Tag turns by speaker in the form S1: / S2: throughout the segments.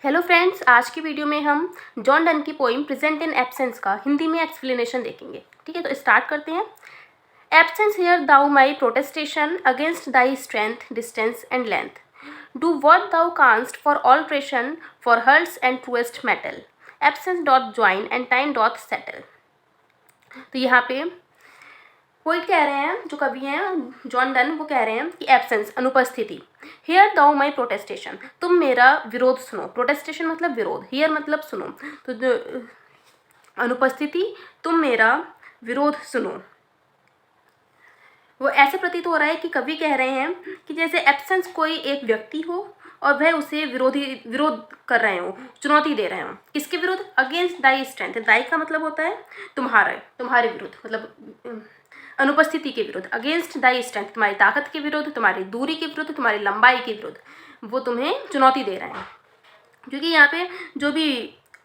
S1: Hello friends, आज की video में हम जॉन डन की पोइम प्रेजेंट इन एब्सेंस का हिंदी में एक्सप्लेनेशन देखेंगे। ठीक है, तो स्टार्ट करते हैं। Absence hear thou my protestation against thy strength distance and length do what thou canst for alteration for hearts and truest metal absence doth join and time doth settle. तो यहाँ पे poet कह रहे हैं, जो कवि हैं जॉन डन, वो कह रहे हैं कि एब्सेंस अनुपस्थिति। हियर दाउ माई प्रोटेस्टेशन, तुम मेरा विरोध सुनो। प्रोटेस्टेशन मतलब विरोध, हियर मतलब सुनो। तो जो अनुपस्थिति, तुम मेरा विरोध सुनो। वो ऐसे प्रतीत हो रहा है कि कवि कह रहे हैं कि जैसे एब्सेंस कोई एक व्यक्ति हो और वह उसे विरोध कर रहे हो, चुनौती दे रहे हो। किसके विरुद्ध? Against thy strength. दाई का मतलब होता है तुम्हारे विरुद्ध, मतलब अनुपस्थिति के विरुद्ध। अगेंस्ट दाई स्ट्रेंथ, तुम्हारी ताकत के विरुद्ध, तुम्हारी दूरी के विरुद्ध, तुम्हारी लंबाई के विरुद्ध वो तुम्हें चुनौती दे रहे हैं। क्योंकि यहाँ पे जो भी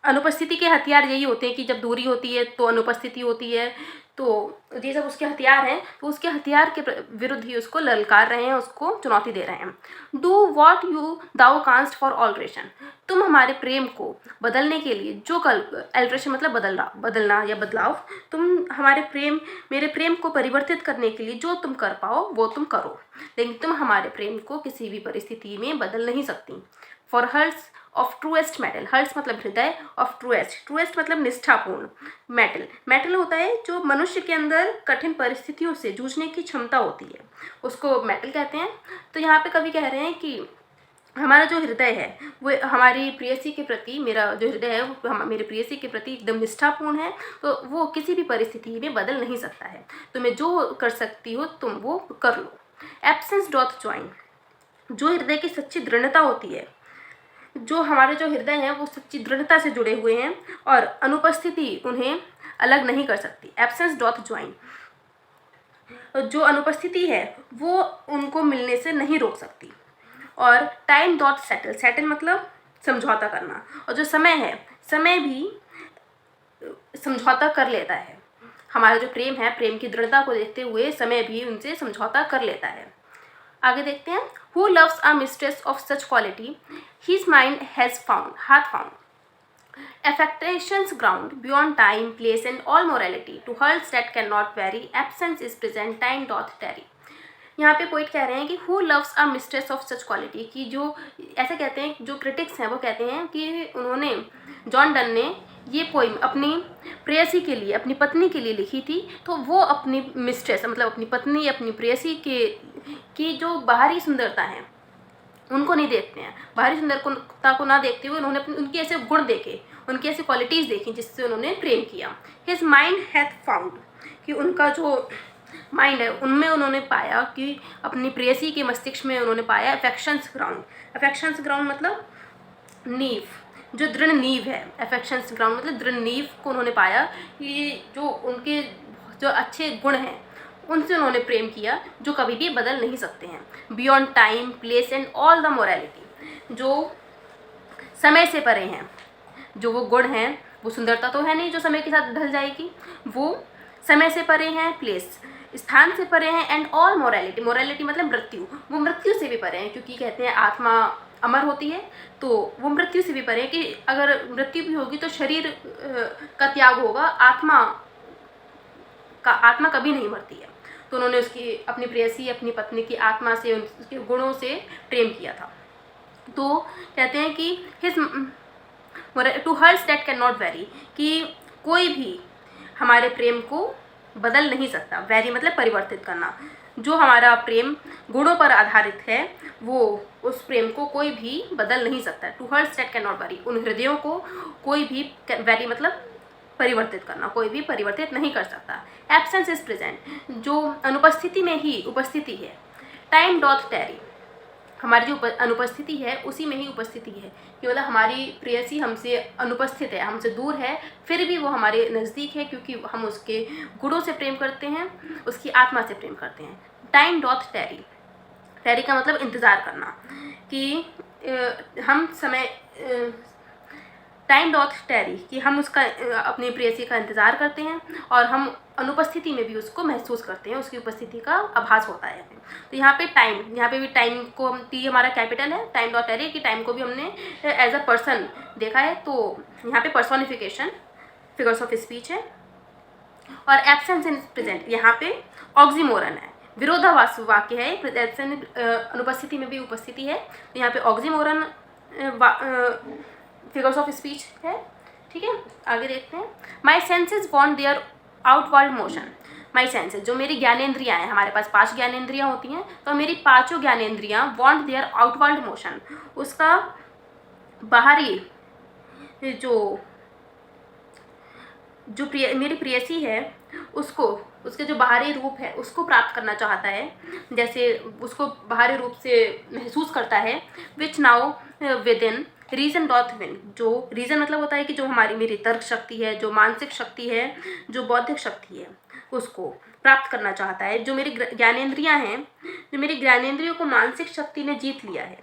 S1: अनुपस्थिति के हथियार यही होते हैं कि जब दूरी होती है तो अनुपस्थिति होती है, तो ये सब उसके हथियार हैं। तो उसके हथियार के विरुद्ध ही उसको ललकार रहे हैं, उसको चुनौती दे रहे हैं। Do what you thou canst for alteration, तुम हमारे प्रेम को बदलने के लिए जो अल्ट्रेशन मतलब बदलना या बदलाव, तुम मेरे प्रेम को परिवर्तित करने के लिए जो तुम कर पाओ वो तुम करो, लेकिन तुम हमारे प्रेम को किसी भी परिस्थिति में बदल नहीं सकती। For hearts of truest metal, hearts मतलब हृदय, ऑफ ट्रूएस्ट मतलब निष्ठापूर्ण, मेटल होता है जो मनुष्य के अंदर कठिन परिस्थितियों से जूझने की क्षमता होती है, उसको मेटल कहते हैं। तो यहाँ पे कवि कह रहे हैं कि हमारा जो हृदय है वो हमारी प्रेयसी के प्रति, मेरा जो हृदय है वो मेरे प्रेयसी के प्रति एकदम निष्ठापूर्ण है, तो वो किसी भी परिस्थिति में बदल नहीं सकता है। तुम्हें जो कर सकती हो तुम वो कर लो। एब्सेंस डॉट ज्वाइन, जो हृदय की सच्ची दृढ़ता होती है, जो हमारे जो हृदय हैं वो सच्ची दृढ़ता से जुड़े हुए हैं और अनुपस्थिति उन्हें अलग नहीं कर सकती। एब्सेंस डॉट ज्वाइन, जो अनुपस्थिति है वो उनको मिलने से नहीं रोक सकती। और टाइम डॉट सेटल मतलब समझौता करना, और जो समय है, समय भी समझौता कर लेता है। हमारा जो प्रेम है, प्रेम की दृढ़ता को देखते हुए समय भी उनसे समझौता कर लेता है। आगे देखते हैं। Who loves a mistress of such quality? His mind hath found affection's ground beyond time, place, and all morality. To hearts that cannot vary, absence is present, time doth tarry. यहाँ पे पोइट कह रहे हैं कि who loves a mistress of such quality, कि जो ऐसे कहते हैं, जो क्रिटिक्स हैं वो कहते हैं कि उन्होंने, जॉन डन ने ये पोइम अपनी प्रेयसी के लिए, अपनी पत्नी के लिए लिखी थी। तो वो अपनी मिस्ट्रेस मतलब अपनी पत्नी, अपनी प्रेयसी की जो बाहरी सुंदरता है उनको नहीं देखते हैं। बाहरी सुंदरता को ना देखते हुए उन्होंने उनके ऐसे गुण देखे, उनकी ऐसी क्वालिटीज़ देखी जिससे उन्होंने प्रेम किया। हिज माइंड हैथ फाउंड, कि उनका जो माइंड है उनमें उन्होंने पाया, कि अपनी प्रेयसी के मस्तिष्क में उन्होंने पाया अफेक्शंस ग्राउंड मतलब नींव, जो दृढ़ नींव है। अफेक्शंस ग्राउंड मतलब दृढ़ नींव को उन्होंने पाया, कि जो उनके जो अच्छे गुण हैं उनसे उन्होंने प्रेम किया, जो कभी भी बदल नहीं सकते हैं। Beyond time, place and all the morality, जो समय से परे हैं, जो वो गुण हैं, वो सुंदरता तो है नहीं जो समय के साथ ढल जाएगी, वो समय से परे हैं, प्लेस स्थान से परे हैं, एंड ऑल मोरालिटी मतलब मृत्यु, वो मृत्यु से भी परे हैं। क्योंकि कहते हैं आत्मा अमर होती है, तो वो मृत्यु से भी परे हैं, कि अगर मृत्यु भी होगी तो शरीर का त्याग होगा, आत्मा कभी नहीं मरती है। तो उन्होंने उसकी अपनी प्रेयसी, अपनी पत्नी की आत्मा से, उसके गुणों से प्रेम किया था। तो कहते हैं कि his two hearts that can not vary, कि कोई भी हमारे प्रेम को बदल नहीं सकता। वेरी मतलब परिवर्तित करना। जो हमारा प्रेम गुणों पर आधारित है वो, उस प्रेम को कोई भी बदल नहीं सकता। Two hearts that can not vary, उन हृदयों को कोई भी, वेरी मतलब परिवर्तित करना, कोई भी परिवर्तित नहीं कर सकता। एब्सेंस इज प्रेजेंट, जो अनुपस्थिति में ही उपस्थिति है। टाइम डॉथ टैरी, हमारी जो अनुपस्थिति है उसी में ही उपस्थिति है, कि मतलब हमारी प्रेयसी हमसे अनुपस्थित है, हमसे दूर है, फिर भी वो हमारे नज़दीक है, क्योंकि हम उसके गुणों से प्रेम करते हैं, उसकी आत्मा से प्रेम करते हैं। टाइम डॉथ टैरी का मतलब इंतज़ार करना, कि हम समय टाइम डॉथ टेरी कि हम उसका अपनी प्रेयसी का इंतज़ार करते हैं और हम अनुपस्थिति में भी उसको महसूस करते हैं, उसकी उपस्थिति का आभास होता है हमें। तो यहाँ पे टाइम, यहाँ पे भी टाइम को हम, टी हमारा कैपिटल है, टाइम डॉट टेरी कि टाइम को भी हमने एज अ पर्सन देखा है, तो यहाँ पे पर्सोनिफिकेशन फिगर्स ऑफ स्पीच है। और एब्सेंस इन प्रेजेंट, यहाँ पे ऑक्सीमोरन है, विरोधाभास वाक्य है, एब्सेंट अनुपस्थिति में भी उपस्थिति है, तो यहाँ पे ऑक्सीमोरन फिगर्स ऑफ स्पीच है। ठीक है, आगे देखते हैं। My senses want their outward motion. My senses, जो मेरी ज्ञानेंद्रियाँ हैं, हमारे पास 5 ज्ञानेंद्रियाँ होती हैं, तो मेरी 5 ज्ञानेंद्रियाँ वॉन्ट देयर आउटवर्ड मोशन, उसका बाहरी जो मेरी प्रेयसी है उसको, उसके जो बाहरी रूप है उसको प्राप्त करना चाहता है, जैसे उसको बाहरी रूप से महसूस करता है। Which now within reason doth win, जो रीजन मतलब होता है कि जो हमारी मेरी तर्क शक्ति है, जो मानसिक शक्ति है, जो बौद्धिक शक्ति है, उसको प्राप्त करना चाहता है। जो मेरी ज्ञानेंद्रियाँ हैं, जो मेरी ज्ञानेंद्रियों को मानसिक शक्ति ने जीत लिया है,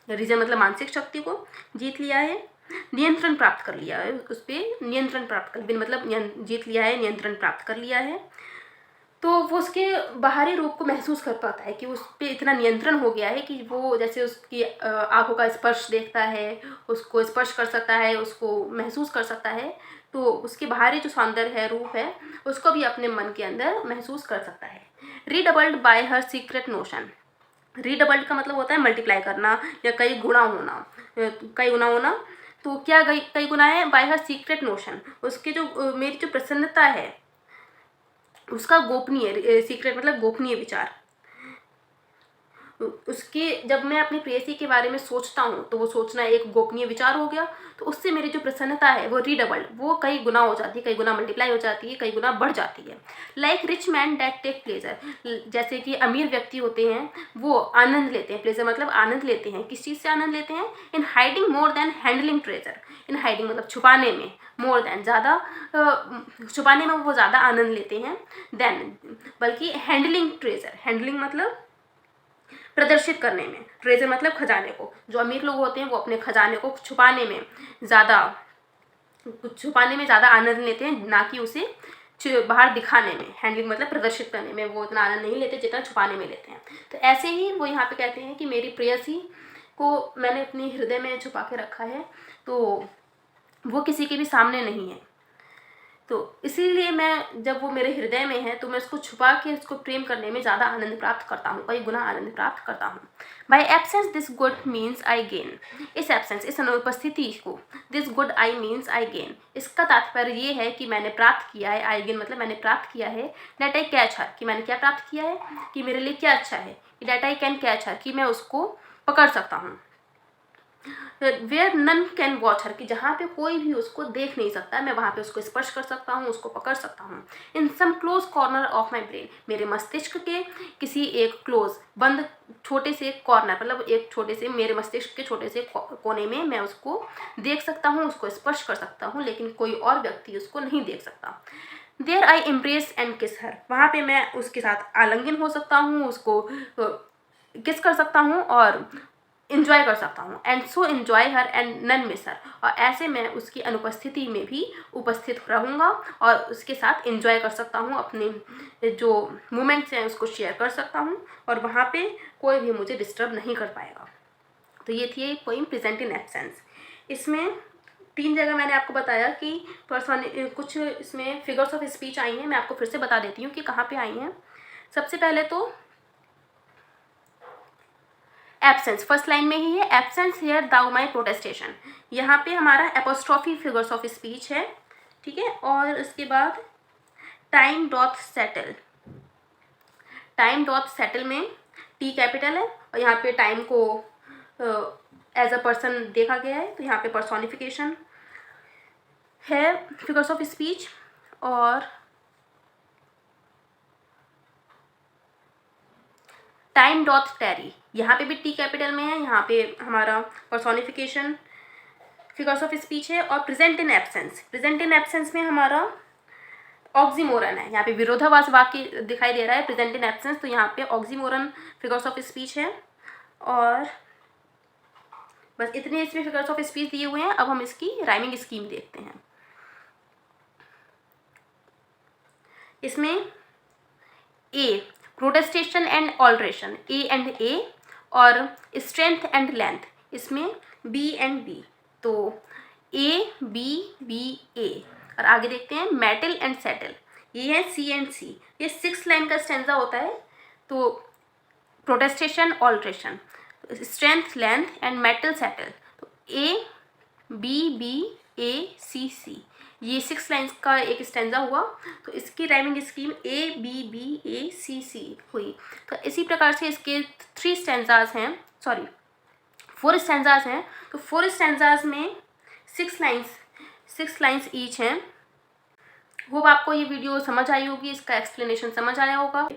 S1: रीजन मतलब मानसिक शक्ति को जीत लिया है, नियंत्रण प्राप्त कर लिया है, उस पर नियंत्रण प्राप्त कर, मतलब जीत लिया है, नियंत्रण प्राप्त कर लिया है, तो वो उसके बाहरी रूप को महसूस कर पाता है कि उस पर इतना नियंत्रण हो गया है कि वो जैसे उसकी आँखों का स्पर्श देखता है, उसको स्पर्श कर सकता है, उसको महसूस कर सकता है, तो उसके बाहरी जो सौंदर्य है, रूप है, उसको भी अपने मन के अंदर महसूस कर सकता है। रीडबल्ड बाय हर सीक्रेट नोशन, रीडबल्ड का मतलब होता है मल्टीप्लाई करना या कई गुना होना, कई गुना होना। तो क्या कई गुना है? बाय हर सीक्रेट नोशन, उसके जो मेरी जो प्रसन्नता है उसका गोपनीय, सीक्रेट मतलब गोपनीय विचार, उसके जब मैं अपनी प्रेयसी के बारे में सोचता हूँ तो वो सोचना एक गोपनीय विचार हो गया, तो उससे मेरी जो प्रसन्नता है वो रीडबल्ड, वो कई गुना हो जाती है, कई गुना मल्टीप्लाई हो जाती है, कई गुना बढ़ जाती है। Like rich man that take pleasure, जैसे कि अमीर व्यक्ति होते हैं वो आनंद लेते हैं, प्लेजर मतलब आनंद लेते हैं, किस चीज़ से आनंद लेते हैं? In hiding more than handling treasure, in hiding मतलब छुपाने में, मोर देन ज़्यादा, छुपाने में वो ज़्यादा आनंद लेते हैं देन, बल्कि हैंडलिंग ट्रेजर, हैंडलिंग मतलब प्रदर्शित करने में, ट्रेजर मतलब खजाने को, जो अमीर लोग होते हैं वो अपने खजाने को छुपाने में ज़्यादा आनंद लेते हैं, ना कि उसे बाहर दिखाने में। हैंडलिंग मतलब प्रदर्शित करने में वो इतना आनंद नहीं लेते जितना छुपाने में लेते हैं। तो ऐसे ही वो यहाँ पे कहते हैं कि मेरी प्रेयसी को मैंने अपनी हृदय में छुपा के रखा है, तो वो किसी के भी सामने नहीं है, तो इसीलिए मैं, जब वो मेरे हृदय में है तो मैं उसको छुपा के उसको प्रेम करने में ज़्यादा आनंद प्राप्त करता हूँ, कई गुना आनंद प्राप्त करता हूँ। By absence this good means I gain, इस एब्सेंस, इस अनुपस्थिति को, this good I means I gain, इसका तात्पर्य ये है कि मैंने प्राप्त किया है, आई गेन मतलब मैंने प्राप्त किया है, डेट आई कैच हर, कि मैंने क्या प्राप्त किया है, कि मेरे लिए क्या अच्छा है, that I can catch her, कि मैं उसको पकड़ सकता हूँ, where none can watch her, कि जहाँ पे कोई भी उसको देख नहीं सकता, मैं वहाँ पे उसको स्पर्श कर सकता हूँ, उसको पकड़ सकता हूँ। In some close corner of my brain, मेरे मस्तिष्क के किसी एक क्लोज बंद छोटे से कॉर्नर, मतलब एक छोटे से, मेरे मस्तिष्क के छोटे से कोने में मैं उसको देख सकता हूँ, उसको स्पर्श कर सकता हूँ, लेकिन कोई और व्यक्ति उसको नहीं देख सकता। देयर आई एम्ब्रेस एंड किस हर, वहाँ पे मैं उसके साथ आलिंगन हो सकता हूँ, उसको किस कर सकता हूँ और इन्जॉय कर सकता हूँ। And so enjoy her and none miss her, और ऐसे मैं उसकी अनुपस्थिति में भी उपस्थित रहूँगा और उसके साथ इन्जॉय कर सकता हूँ, अपने जो मोमेंट्स हैं उसको शेयर कर सकता हूँ, और वहाँ पे कोई भी मुझे डिस्टर्ब नहीं कर पाएगा। तो ये थी एक पोइम प्रेजेंट इन एब्सेंस। इसमें 3 जगह मैंने आपको बताया कि कुछ इसमें फिगर्स ऑफ स्पीच आई हैं, मैं आपको फिर से बता देती हूँ कि कहाँ पे आई हैं। सबसे पहले तो एब्सेंस, फर्स्ट लाइन में ही है, एब्सेंस हियर दाउ माई प्रोटेस्टेशन, यहाँ पे हमारा एपोस्ट्रॉफी फिगर्स ऑफ स्पीच है, ठीक है। और उसके बाद time doth settle, time doth settle में टी कैपिटल है और यहाँ पे टाइम को एज अ पर्सन देखा गया है, तो यहाँ पे पर्सोनिफिकेशन है फिगर्स ऑफ स्पीच। और टाइम डॉट टेरी, यहाँ पे भी टी कैपिटल में है, यहाँ पे हमारा पर्सोनिफिकेशन फिगर्स ऑफ स्पीच है। और present in absence, present in absence में हमारा ऑक्सीमोरन है, यहाँ पे विरोधाभास वाक्य दिखाई दे रहा है प्रेजेंट इन एब्सेंस, तो यहाँ पे ऑक्सीमोरन फिगर्स ऑफ स्पीच है। और बस इतने इसमें फिगर्स ऑफ स्पीच दिए हुए हैं। अब हम इसकी राइमिंग स्कीम देखते हैं। इसमें A protestation and alteration, A and A, और स्ट्रेंथ एंड लेंथ इसमें बी एंड बी, तो ए बी बी ए। और आगे देखते हैं मेटल एंड सेटल, ये है सी एंड सी। ये 6 लाइन का स्टेंजा होता है। तो प्रोटेस्टेशन alteration, strength length and metal settle, तो A B B A C सी, ये 6 लाइन्स का एक स्टेंजा हुआ। तो इसकी rhyming scheme A B B A C C हुई। तो इसी प्रकार से इसके 3 स्टेंजाज हैं, सॉरी 4 स्टेंजाज हैं। तो 4 स्टेंजाज में 6 लाइन्स ईच हैं। होप आपको ये वीडियो समझ आई होगी, इसका एक्सप्लेनेशन समझ आया होगा।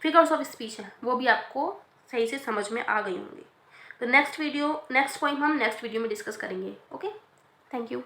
S1: फिगर्स ऑफ स्पीच है वो भी आपको सही से समझ में आ गई होंगी। तो नेक्स्ट पॉइंट हम नेक्स्ट वीडियो में डिस्कस करेंगे। Okay, thank you.